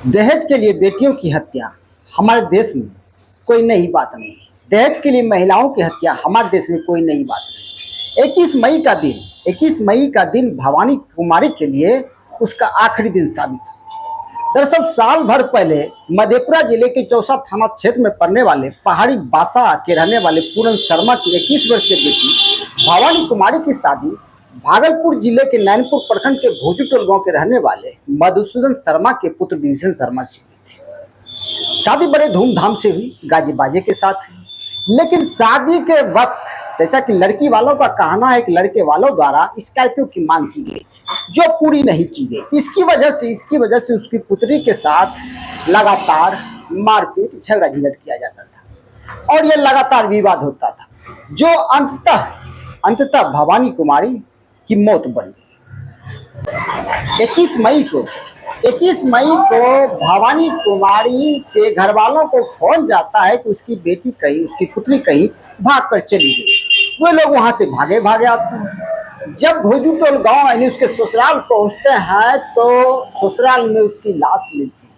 दहेज के लिए बेटियों की हत्या हमारे देश में कोई नई बात नहीं। दहेज के लिए महिलाओं की हत्या हमारे देश में कोई नई बात नहीं। 21 मई का दिन भवानी कुमारी के लिए उसका आखिरी दिन साबित हुआ। दरअसल साल भर पहले मधेपुरा जिले के चौसा थाना क्षेत्र में पड़ने वाले पहाड़ी बासा के रहने वाले पूरन शर्मा की 21 वर्षीय बेटी भवानी कुमारी की शादी भागलपुर जिले के नैनपुर प्रखंड के भोजूटोल गांव के रहने वाले मधुसूदन शर्मा के पुत्र विभीषण शर्मा से हुई थी। शादी बड़े धूमधाम से हुई, गाजे बाजे के साथ हुई। लेकिन शादी के वक्त जैसा कि लड़की वालों का कहना है कि लड़के वालों द्वारा स्कॉर्पियो की मांग की गई जो पूरी नहीं की गई। इसकी वजह से उसकी पुत्री के साथ लगातार मारपीट झगड़ा झंझट किया जाता था और यह लगातार विवाद होता था, जो अंततः भवानी कुमारी की मौत बन गई। 21 मई को भवानी कुमारी के घर वालों को फोन जाता है कि उसकी पुत्री कहीं भाग कर चली गई। वे लोग वहां से भागे आते हैं। जब भोजूटोल गांव यानी उसके ससुराल पहुंचते हैं तो ससुराल में उसकी लाश मिलती है।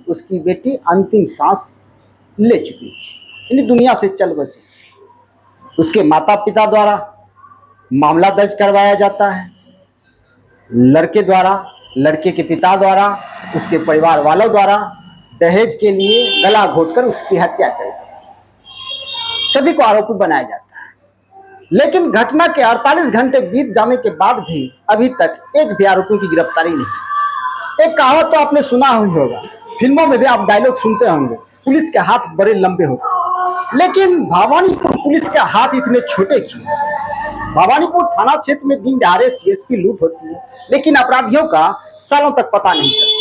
उसकी बेटी अंतिम सांस ले चुकी थी, यानी दुनिया से चल बसी। उसके माता पिता द्वारा मामला दर्ज करवाया जाता है, लड़के के पिता द्वारा, उसके परिवार वालों द्वारा दहेज के लिए गला घोटकर उसकी हत्या कर दी। सभी को आरोपी बनाया जाता है। लेकिन घटना के 48 घंटे बीत जाने के बाद भी अभी तक एक भी आरोपियों की गिरफ्तारी नहीं। एक कहावत तो आपने सुना ही होगा, फिल्मों में भी आप डायलॉग सुनते होंगे, पुलिस के हाथ बड़े लंबे होते हैं। लेकिन भवानीपुर पुलिस के हाथ इतने छोटे क्यों? भवानीपुर थाना क्षेत्र में दिन दहाड़े सीएसपी लूट होती है, लेकिन अपराधियों का सालों तक पता नहीं चलता।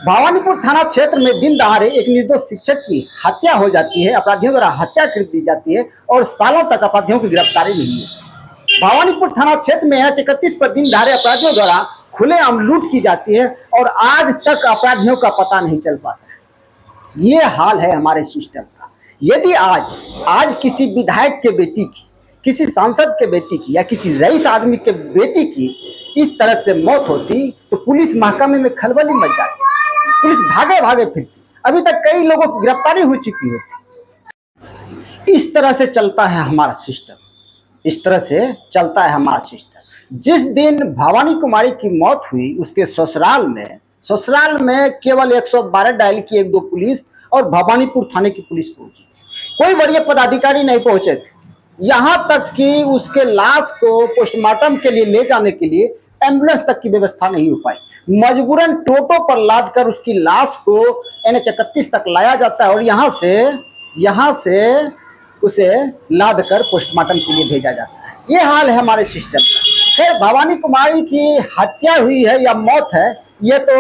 भवानीपुर थाना क्षेत्र में दिन दहाड़े एक निर्दोष शिक्षक की हत्या हो जाती है, अपराधियों द्वारा हत्या कर दी जाती है और सालों तक अपराधियों की गिरफ्तारी नहीं है। भवानीपुर थाना क्षेत्र में NH-31 पर दिन दहाड़े अपराधियों द्वारा खुलेआम लूट की जाती है और आज तक अपराधियों का पता नहीं चल पाता। ये हाल है हमारे सिस्टम का। यदि आज किसी विधायक के बेटी की, किसी सांसद के बेटी की या किसी रईस आदमी के बेटी की इस तरह से मौत होती तो पुलिस महकमे में खलबली मच जाती, पुलिस भागे फिरती। अभी तक कई लोगों की गिरफ्तारी हो चुकी है। इस तरह से चलता है हमारा सिस्टम। जिस दिन भवानी कुमारी की मौत हुई उसके ससुराल में केवल 112 डायल की 1-2 पुलिस और भवानीपुर थाने की पुलिस पहुंची। कोई बड़े पदाधिकारी नहीं पहुंचे थे। यहाँ तक कि उसके लाश को पोस्टमार्टम के लिए ले जाने के लिए एम्बुलेंस तक की व्यवस्था नहीं हो पाई। मजबूरन टोटो पर लादकर उसकी लाश को NH-31 तक लाया जाता है और यहाँ से उसे लादकर पोस्टमार्टम के लिए भेजा जाता है। ये हाल है हमारे सिस्टम का। खैर, भवानी कुमारी की हत्या हुई है या मौत है ये तो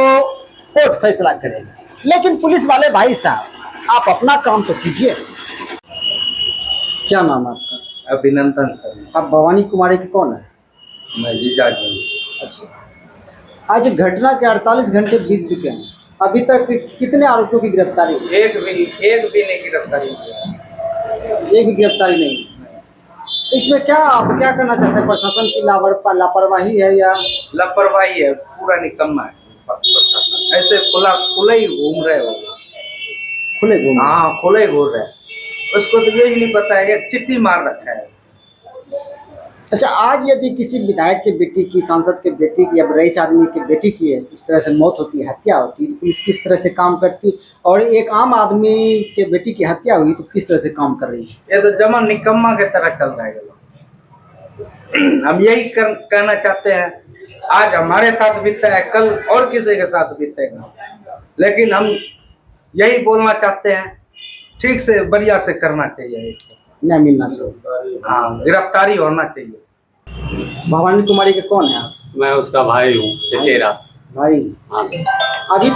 कोर्ट फैसला करेगा, लेकिन पुलिस वाले भाई साहब, आप अपना काम तो कीजिए। क्या नाम है आपका? अभिनंदन सर। आप भवानी कुमारी के कौन है? मैं जीजाजी। अच्छा, आज घटना के 48 घंटे बीत चुके हैं, अभी तक कितने आरोपियों की गिरफ्तारी? एक भी नहीं गिरफ्तारी हुई। एक भी गिरफ्तारी नहीं। इसमें आप क्या करना चाहते हैं? प्रशासन की लापरवाही है या लापरवाही है? पूरा निकम्मा है प्रशासन। ऐसे खुले ही घूम रहे हो। खुले घूम रहे। उसको तो ये ही नहीं पता है, चिट्ठी मार रखा है। अच्छा, आज यदि किसी विधायक के बेटी की, सांसद के बेटी की या रईस आदमी की बेटी की है इस तरह से मौत होती है, हत्या होती है, तो पुलिस किस तरह से काम करती? और एक आम आदमी के बेटी की हत्या हुई तो किस तरह से काम कर रही है? ये तो जमा निकम्मा के तरह चल रहा है। हम यही कहना चाहते हैं, आज हमारे साथ बीतता है, कल और किसी के साथ बीतेगा, लेकिन हम यही बोलना चाहते हैं, ठीक से बढ़िया से करना चाहिए, इसको नहीं मिलना चाहिए। हाँ, गिरफ्तारी होना चाहिए। भवानी कुमारी के कौन है आप? मैं उसका भाई हूँ, चचेरा भाई। हाँ। अभी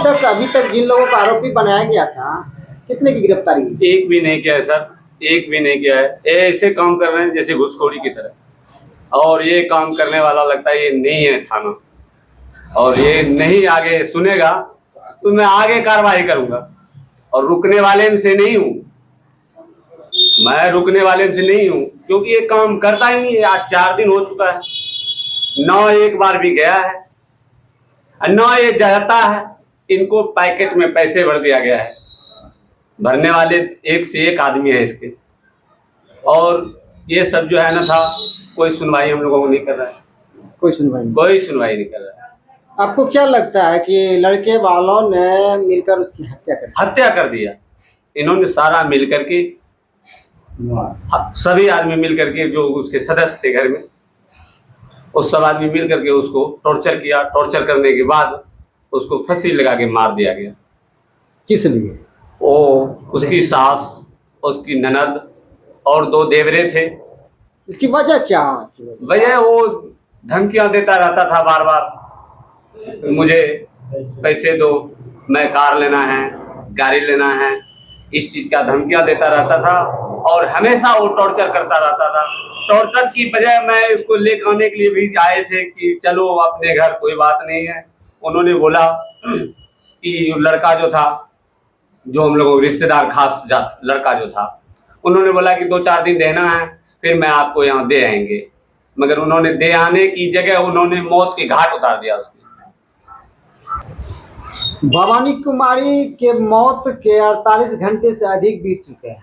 तक जिन लोगों को आरोपी बनाया गया था, कितने की गिरफ्तारी हुई? एक भी नहीं किया है सर, एक भी नहीं किया है। ऐसे काम कर रहे हैं जैसे घुसखोरी की तरह, और ये काम करने वाला लगता है ये नहीं है थाना, और ये नहीं आगे सुनेगा तो मैं आगे कार्रवाई करूंगा। और रुकने वाले से नहीं हूँ मैं, रुकने वाले से नहीं हूँ, क्योंकि ये काम करता ही नहीं है। आज 4 दिन हो चुका है, 9 एक बार भी गया है, 9 ये जाता है, इनको पैकेट में पैसे भर दिया गया है। भरने वाले एक से एक आदमी है इसके, और ये सब जो है ना था, कोई सुनवाई हम लोगों को नहीं कर रहा है, कोई सुनवाई नहीं। कोई सुनवाई नहीं कर रहा है। आपको क्या लगता है कि लड़के वालों ने मिलकर उसकी हत्या कर दिया इन्होंने, सारा मिल करके, सभी आदमी मिल करके, जो उसके सदस्य थे घर में, उस सब आदमी मिल करके उसको टॉर्चर किया। टॉर्चर करने के बाद उसको फांसी लगा के मार दिया गया। किस लिए? वो उसकी सास, उसकी ननद और 2 देवरे थे। इसकी वजह क्या? वजह वो धमकियां देता रहता था बार बार, मुझे पैसे दो, मैं कार लेना है, गाड़ी लेना है, इस चीज का धमकियां देता रहता था, और हमेशा वो टॉर्चर करता रहता था। टॉर्चर की बजाय मैं उसको लेकर आने के लिए भी आए थे कि चलो अपने घर, कोई बात नहीं है। उन्होंने बोला कि लड़का जो था, जो हम लोगों रिश्तेदार खास जात लड़का जो था, उन्होंने बोला कि 2-4 दिन रहना है, फिर मैं आपको यहाँ दे आएंगे। मगर उन्होंने दे आने की जगह उन्होंने मौत के घाट उतार दिया उसकी। भवानी कुमारी के मौत के 48 घंटे से अधिक बीत चुके हैं,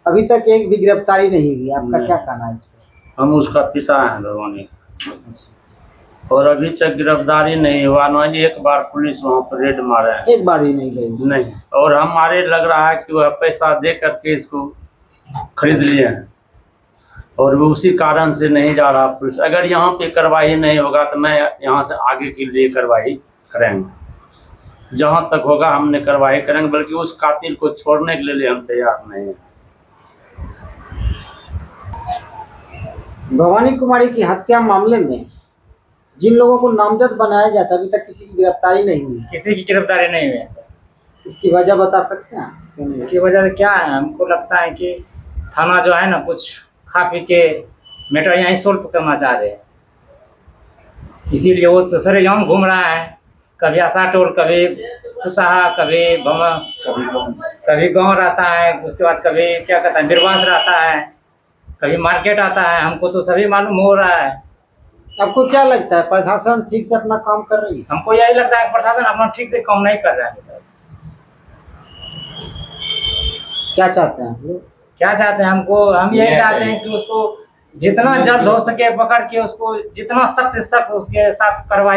अभी तक एक भी गिरफ्तारी नहीं हुई। आपका क्या कहना है इस पर? हम उसका पिता हैं भवानी, और अभी तक गिरफ्तारी नहीं हुआ। न एक बार पुलिस वहाँ पर रेड मारे हैं, एक बार ही नहीं गई। नहीं। और हमारे लग रहा है कि वह पैसा दे करके इसको खरीद लिए हैं, और वो उसी कारण से नहीं जा रहा पुलिस। अगर यहाँ पे कार्रवाई नहीं होगा तो मैं यहाँ से आगे के लिए कार्रवाई करेंगे, जहाँ तक होगा हमने कार्रवाई करेंगे, बल्कि उस कातिल को छोड़ने के लिए हम तैयार नहीं हैं। भवानी कुमारी की हत्या मामले में जिन लोगों को नामजद बनाया गया था, अभी तक किसी की गिरफ्तारी नहीं हुई। किसी की गिरफ्तारी नहीं हुई है सर। इसकी वजह बता सकते हैं? इसकी वजह क्या है? हमको लगता है कि थाना जो है ना, कुछ खा पी के मैटर यहाँ सोल्व करना चाह रहे हैं, इसीलिए वो तो सरेआम घूम रहा है। कभी आशा टोल, कभी कुशाहा, कभी भवन, कभी गाँव रहता है, उसके बाद कभी क्या कहता है बिरवास रहता है, कभी मार्केट आता है। हमको तो सभी मालूम हो रहा है। आपको क्या लगता है प्रशासन ठीक से अपना काम कर रही है? हमको यही लगता है प्रशासन अपना ठीक से काम नहीं कर रहा है। क्या चाहते हैं आप लोग? क्या चाहते हैं? हम यही चाहते हैं कि उसको जितना जल्द हो सके पकड़ के उसको जितना सख्त से सख्त उसके साथ कार्रवाई